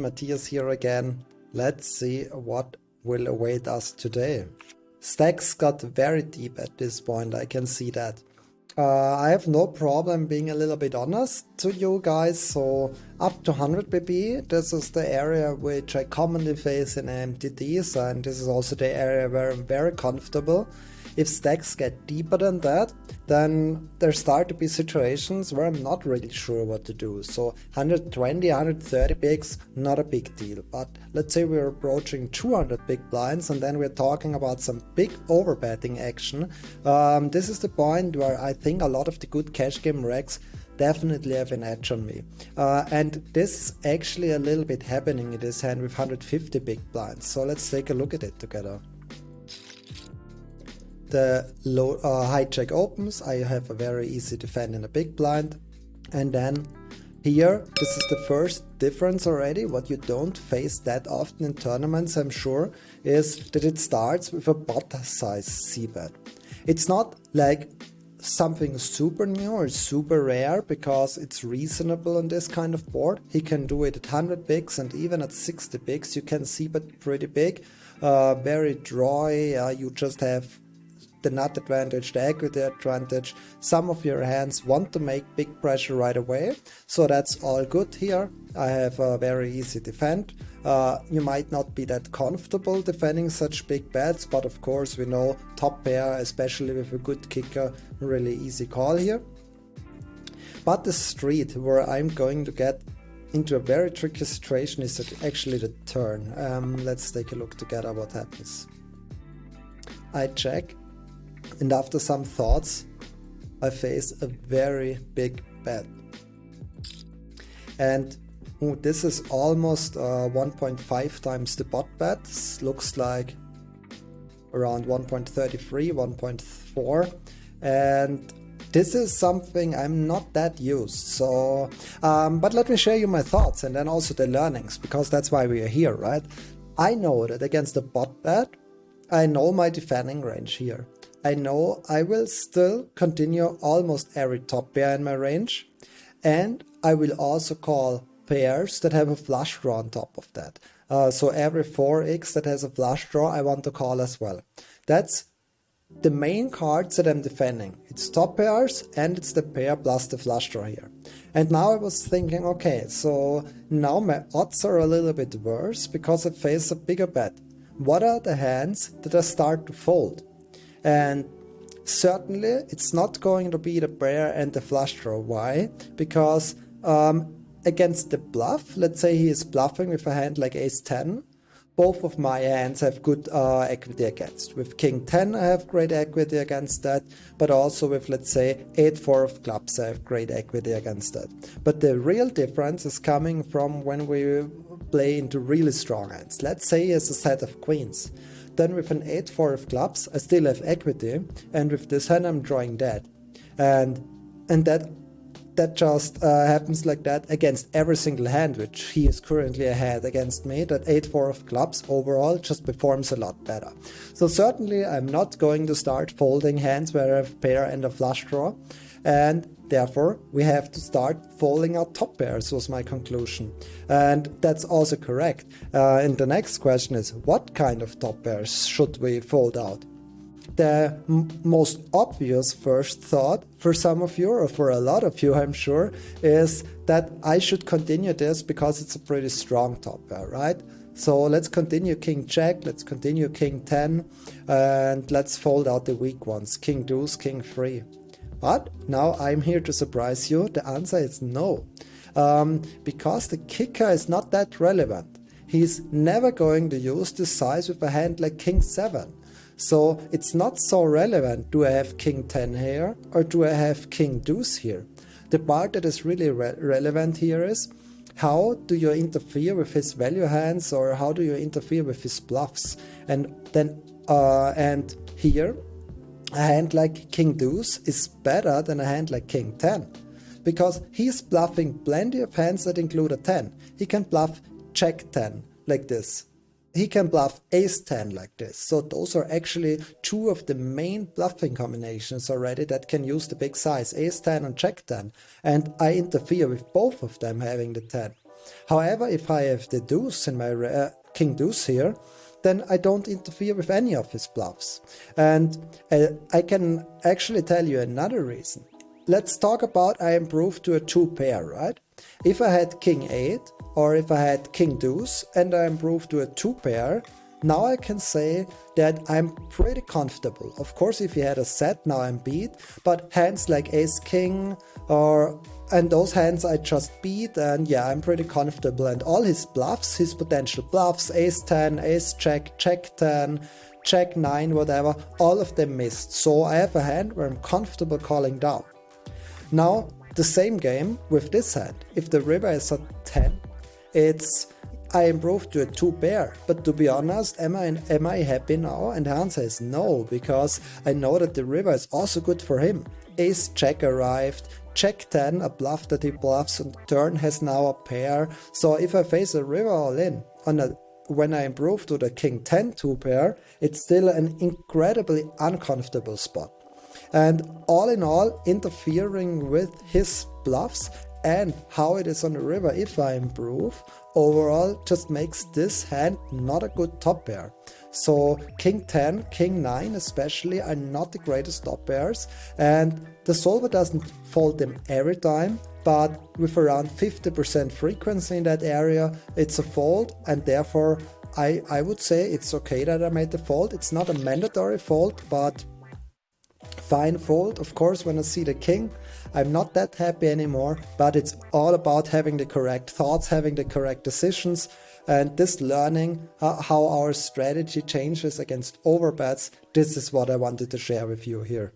Matthias here again. Let's see what will await us today. Stacks got very deep at this point, I can see that. I have no problem being a little bit honest to you guys, so up to 100 bb, this is the area which I commonly face in MTDs, and this is also the area where I'm very comfortable. If stacks get deeper than that, then there start to be situations where I'm not really sure what to do. So 120, 130 bigs, not a big deal. But let's say we're approaching 200 big blinds and then we're talking about some big overbetting action. This is the point where I think a lot of the good cash game regs definitely have an edge on me. And this is actually a little bit happening in this hand with 150 big blinds. So let's take a look at it together. The low hijack opens, I have a very easy defend in a big blind, and then here, this is the first difference already. What you don't face that often in tournaments, I'm sure, is that it starts with a bot size c-bet. It's not like something super new or super rare because it's reasonable on this kind of board. He can do it at 100 bigs and even at 60 bigs you can c-bet pretty big, very drawy. You just have the nut advantage, the equity advantage. Some of your hands want to make big pressure right away, so that's all good here. I have a very easy defend. You might not be that comfortable defending such big bets, but of course we know top pair, especially with a good kicker, really easy call here. But the street where I'm going to get into a very tricky situation is actually the turn. Let's take a look together what happens. I check, and after some thoughts, I face a very big bet. And this is almost 1.5 times the bot bet. This looks like around 1.33, 1.4. And this is something I'm not that used. So, but let me share you my thoughts and then also the learnings, because that's why we are here, right? I know that against the bot bet, I know my defending range here. I know I will still continue almost every top pair in my range, and I will also call pairs that have a flush draw on top of that. So every 4x that has a flush draw I want to call as well. That's the main cards that I'm defending. It's top pairs and it's the pair plus the flush draw here. And now I was thinking, okay, so now my odds are a little bit worse because I face a bigger bet. What are the hands that I start to fold? And certainly it's not going to be the pair and the flush draw. Why? Because against the bluff, let's say he is bluffing with a hand like ace-10, both of my hands have good equity against. With king-10 I have great equity against that, but also with, let's say, 8-4 of clubs I have great equity against that. But the real difference is coming from when we play into really strong hands. Let's say he has a set of queens. Then with an 8-4 of clubs, I still have equity, and with this hand I'm drawing dead. And that just happens like that against every single hand, which he is currently ahead against me. That 8-4 of clubs overall just performs a lot better. So certainly I'm not going to start folding hands where I have pair and a flush draw, and therefore we have to start folding our top pairs, was my conclusion. And that's also correct. And the next question is, what kind of top pairs should we fold out? The most obvious first thought for some of you, or for a lot of you I'm sure, is that I should continue this because it's a pretty strong top pair, right? So let's continue king jack, let's continue king 10, and let's fold out the weak ones, king deuce, king 3. But now I'm here to surprise you. The answer is no, because the kicker is not that relevant. He's never going to use this size with a hand like king 7. So it's not so relevant, do I have king 10 here or do I have king deuce here? The part that is really relevant here is, how do you interfere with his value hands, or how do you interfere with his bluffs? And then and here a hand like king deuce is better than a hand like king 10, because he's bluffing plenty of hands that include a 10. He can bluff jack 10 like this. He can bluff ace-10 like this. So those are actually two of the main bluffing combinations already that can use the big size, ace-10 and jack-10. And I interfere with both of them having the 10. However, if I have the deuce in my king deuce here, then I don't interfere with any of his bluffs. And I can actually tell you another reason. Let's talk about I improved to a 2 pair, right? If I had king 8 or if I had king deuce and I improved to a 2 pair, now I can say that I'm pretty comfortable. Of course, if he had a set, now I'm beat, but hands like ace king and those hands I just beat, and yeah, I'm pretty comfortable. And all his bluffs, his potential bluffs, ace 10, ace jack, jack 10, jack 9, whatever, all of them missed. So I have a hand where I'm comfortable calling down. Now, the same game with this hand. If the river is a 10, I improved to a 2 pair, but to be honest, am I happy now? And the answer is no, because I know that the river is also good for him. Ace jack arrived, jack 10, a bluff that he bluffs on turn, has now a pair. So if I face a river all in when I improve to the king 10 2 pair, it's still an incredibly uncomfortable spot. And all in all, interfering with his bluffs and how it is on the river if I improve, overall just makes this hand not a good top pair. So king 10, king 9 especially are not the greatest top pairs, and the solver doesn't fold them every time, but with around 50% frequency in that area, it's a fold, and therefore I would say it's okay that I made the fold. It's not a mandatory fold, but fine fold. Of course, when I see the king, I'm not that happy anymore, but it's all about having the correct thoughts, having the correct decisions, and this learning how our strategy changes against overbets. This is what I wanted to share with you here.